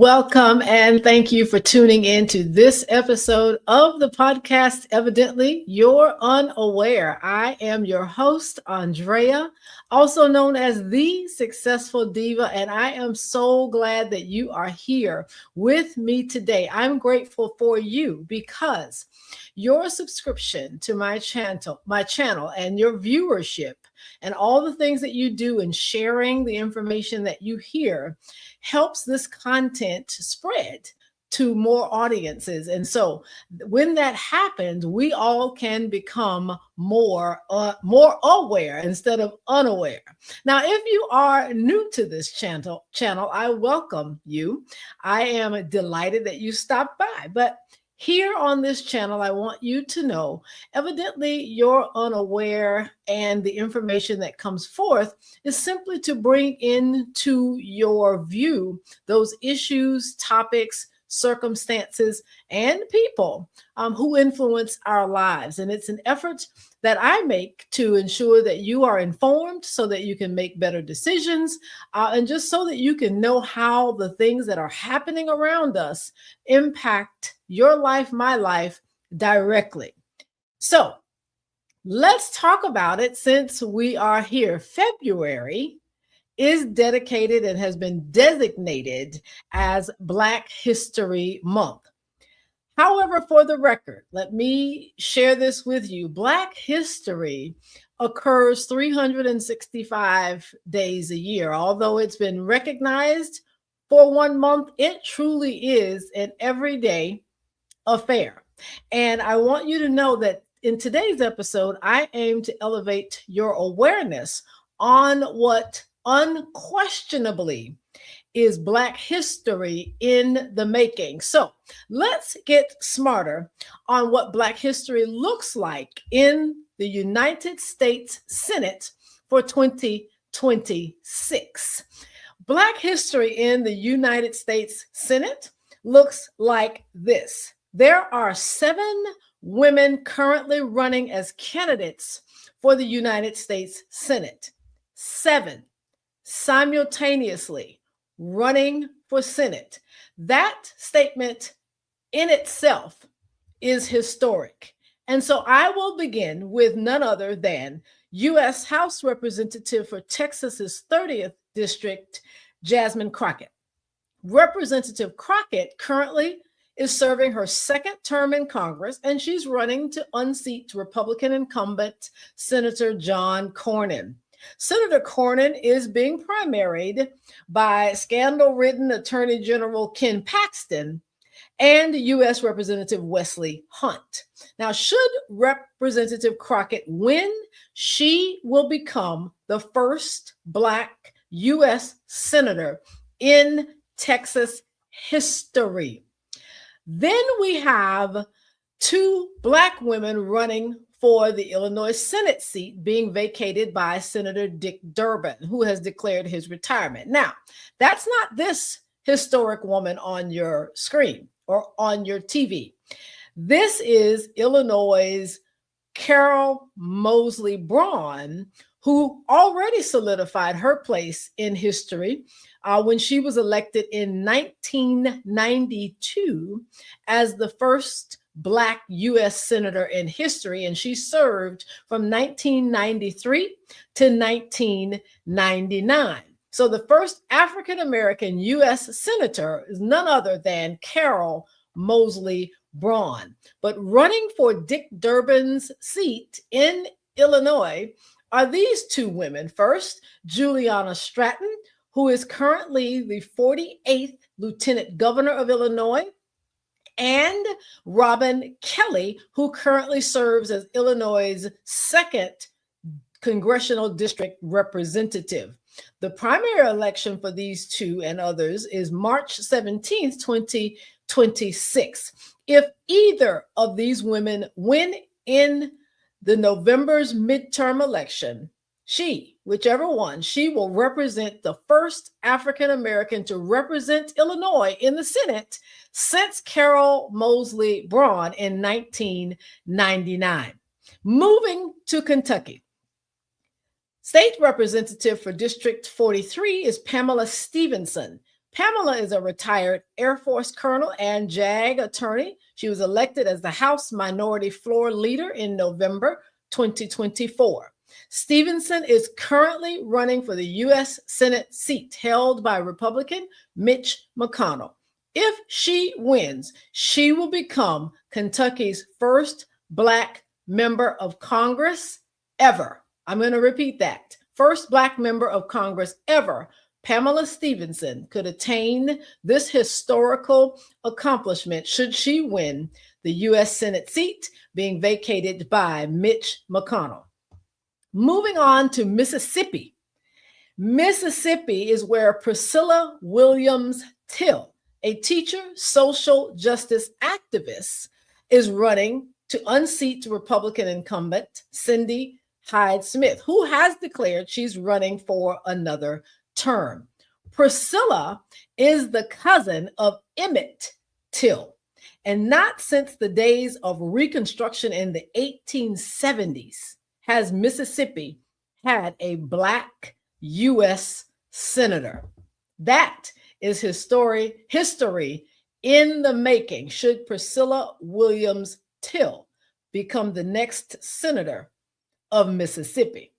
Welcome and thank you for tuning in to this episode of the podcast. Evidently, you're unaware. I am your host, Andrea, also known as the Successful Diva, and I am so glad that you are here with me today. I'm grateful for you because your subscription to my channel and your viewership and all the things that you do in sharing the information that you hear helps this content spread to more audiences. And so when that happens, we all can become more aware instead of unaware. Now, if you are new to this channel, I welcome you. I am delighted that you stopped by. But here on this channel, I want you to know, evidently you're unaware, and the information that comes forth is simply to bring into your view those issues, topics, circumstances, and people who influence our lives. And it's an effort that I make to ensure that you are informed so that you can make better decisions and just so that you can know how the things that are happening around us impact your life, my life directly. So let's talk about it since we are here. February is dedicated and has been designated as Black History Month. However, for the record, let me share this with you. Black history occurs 365 days a year. Although it's been recognized for 1 month, it truly is an everyday affair. And I want you to know that in today's episode, I aim to elevate your awareness on what unquestionably is Black history in the making. So let's get smarter on what Black history looks like in the United States Senate for 2026. Black history in the United States Senate looks like this. There are 7 women currently running as candidates for the United States Senate. 7 simultaneously running for Senate. That statement in itself is historic. And so I will begin with none other than U.S. House Representative for Texas's 30th District, Jasmine Crockett. Representative Crockett currently is serving her 2nd term in Congress, and she's running to unseat Republican incumbent Senator John Cornyn. Senator Cornyn is being primaried by scandal-ridden Attorney General Ken Paxton and U.S. Representative Wesley Hunt. Now, should Representative Crockett win, she will become the first Black U.S. Senator in Texas history. Then we have 2 Black women running for the Illinois Senate seat being vacated by Senator Dick Durbin, who has declared his retirement. Now, that's not this historic woman on your screen or on your TV. This is Illinois' Carol Moseley Braun, who already solidified her place in history when she was elected in 1992 as the first Black U.S. Senator in history, and she served from 1993 to 1999. So the first African-American U.S. Senator is none other than Carol Moseley Braun. But running for Dick Durbin's seat in Illinois are these 2 women. First, Juliana Stratton, who is currently the 48th Lieutenant Governor of Illinois, and Robin Kelly, who currently serves as Illinois' 2nd congressional district representative. The primary election for these 2 and others is March 17th, 2026. If either of these women win in the November's midterm election, whichever one, she will represent the first African-American to represent Illinois in the Senate since Carol Moseley Braun in 1999. Moving to Kentucky. State Representative for District 43 is Pamela Stevenson. Pamela is a retired Air Force colonel and JAG attorney. She was elected as the House Minority Floor Leader in November 2024. Stevenson is currently running for the U.S. Senate seat held by Republican Mitch McConnell. If she wins, she will become Kentucky's first Black member of Congress ever. I'm going to repeat that. First Black member of Congress ever. Pamela Stevenson could attain this historical accomplishment should she win the U.S. Senate seat being vacated by Mitch McConnell. Moving on to Mississippi. Mississippi is where Priscilla Williams Till, a teacher, social justice activist, is running to unseat Republican incumbent Cindy Hyde-Smith, who has declared she's running for another term. Priscilla is the cousin of Emmett Till, and not since the days of Reconstruction in the 1870s has Mississippi had a Black U.S. senator. That is history in the making should Priscilla Williams Till become the next senator of Mississippi.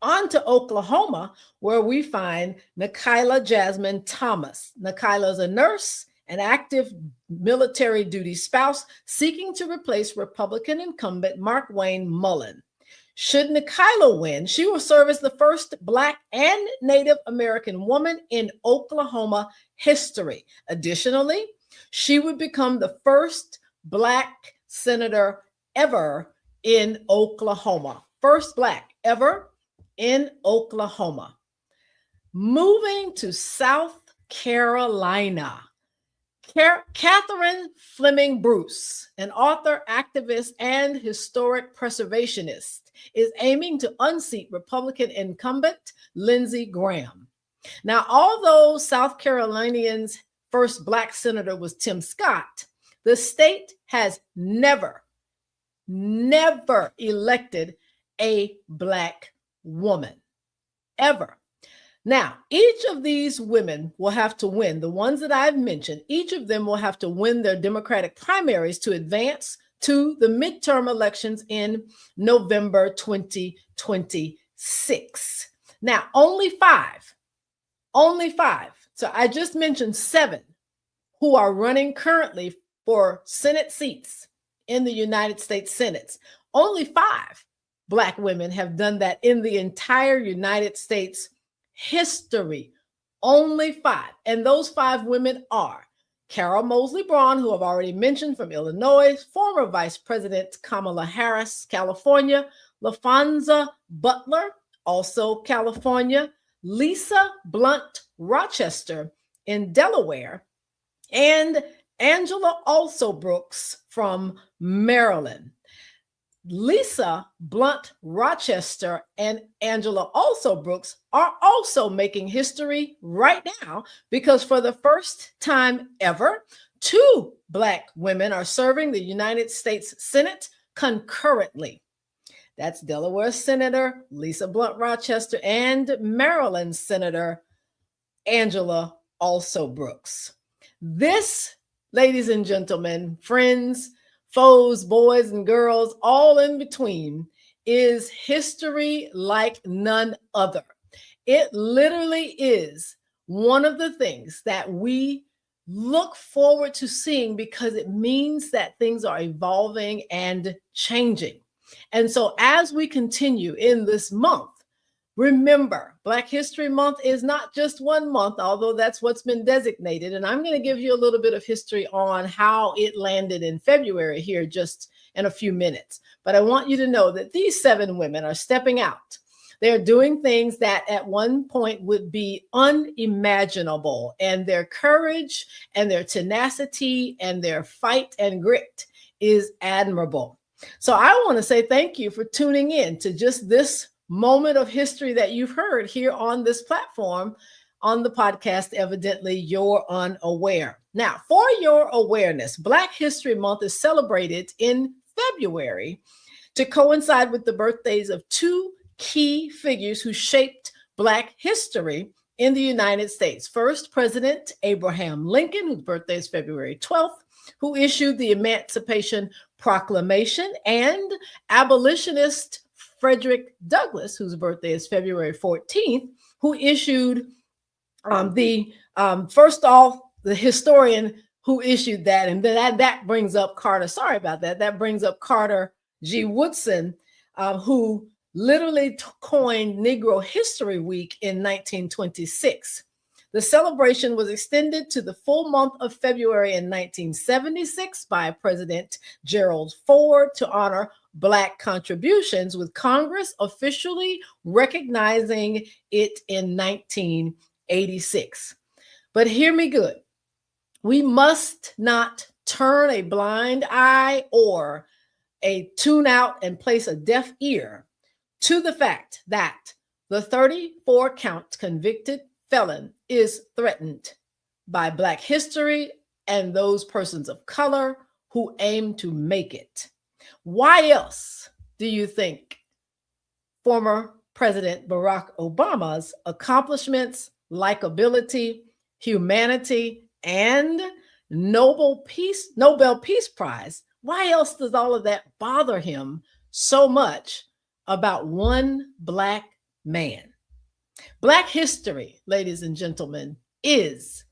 On to Oklahoma, where we find Nikayla Jasmine Thomas. Nikayla is a nurse, an active military duty spouse seeking to replace Republican incumbent Markwayne Mullin. Should Nikayla win, she will serve as the first Black and Native American woman in Oklahoma history. Additionally, she would become the first Black senator ever in Oklahoma. First Black ever in Oklahoma. Moving to South Carolina. Catherine Fleming Bruce, an author, activist, and historic preservationist, is aiming to unseat Republican incumbent Lindsey Graham. Now, although South Carolinians' first Black senator was Tim Scott, the state has never elected a Black woman, ever. Now, each of these women will have to win, the ones that I've mentioned, each of them will have to win their Democratic primaries to advance to the midterm elections in November 2026. Now, only five. So I just mentioned 7 who are running currently for Senate seats in the United States Senate. Only 5 Black women have done that in the entire United States history. Only 5. And those 5 women are Carol Moseley Braun, who I've already mentioned, from Illinois, former Vice President Kamala Harris, California, LaFonza Butler, also California, Lisa Blunt Rochester in Delaware, and Angela Also Brooks from Maryland. Lisa Blunt Rochester and Angela Also Brooks are also making history right now because for the first time ever, 2 Black women are serving the United States Senate concurrently. That's Delaware Senator Lisa Blunt Rochester and Maryland Senator Angela Also Brooks. This, ladies and gentlemen, friends, foes, boys and girls, all in between, is history like none other. It literally is one of the things that we look forward to seeing because it means that things are evolving and changing. And so as we continue in this month, remember, Black History Month is not just one month, although that's what's been designated. And I'm going to give you a little bit of history on how it landed in February here just in a few minutes. But I want you to know that these 7 women are stepping out. They're doing things that at one point would be unimaginable. And their courage and their tenacity and their fight and grit is admirable. So I want to say thank you for tuning in to just this moment of history that you've heard here on this platform on the podcast, Evidently You're Unaware. Now, for your awareness, Black History Month is celebrated in February to coincide with the birthdays of 2 key figures who shaped Black history in the United States. First, President Abraham Lincoln, whose birthday is February 12th, who issued the Emancipation Proclamation, and abolitionist Frederick Douglass, whose birthday is February 14th, who issued first off, the historian who issued that, and then that brings up Carter. Sorry about that. That brings up Carter G. Woodson, who literally coined Negro History Week in 1926. The celebration was extended to the full month of February in 1976 by President Gerald Ford to honor Black contributions, with Congress officially recognizing it in 1986. But hear me good. We must not turn a blind eye or a tune out and place a deaf ear to the fact that the 34-count convicted felon is threatened by Black history and those persons of color who aim to make it. Why else do you think former President Barack Obama's accomplishments, likability, humanity, and Nobel Peace Prize, why else does all of that bother him so much about one Black man? Black history, ladies and gentlemen, is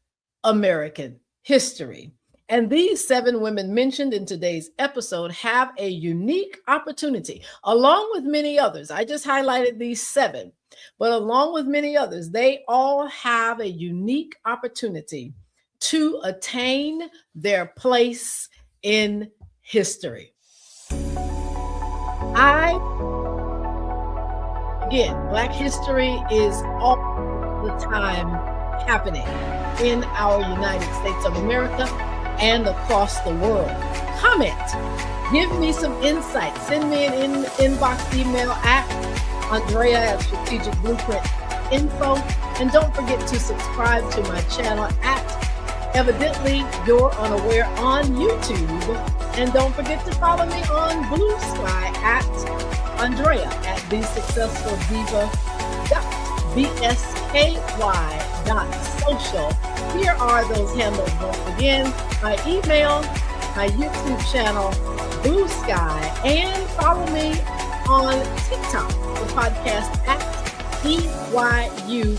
American history. And these 7 women mentioned in today's episode have a unique opportunity, along with many others. I just highlighted these 7, but along with many others, they all have a unique opportunity to attain their place in history. Again, Black history is all the time happening in our United States of America and across the world. Comment, give me some insight, send me an inbox email at Andrea@strategicblueprintinfo, and don't forget to subscribe to my channel at Evidently You're Unaware on YouTube, and don't forget to follow me on Blue Sky at Andrea@thesuccessfuldiva.bsky.social. Here are those handles once again: my email, my YouTube channel, Blue Sky, and follow me on TikTok, the podcast at EYU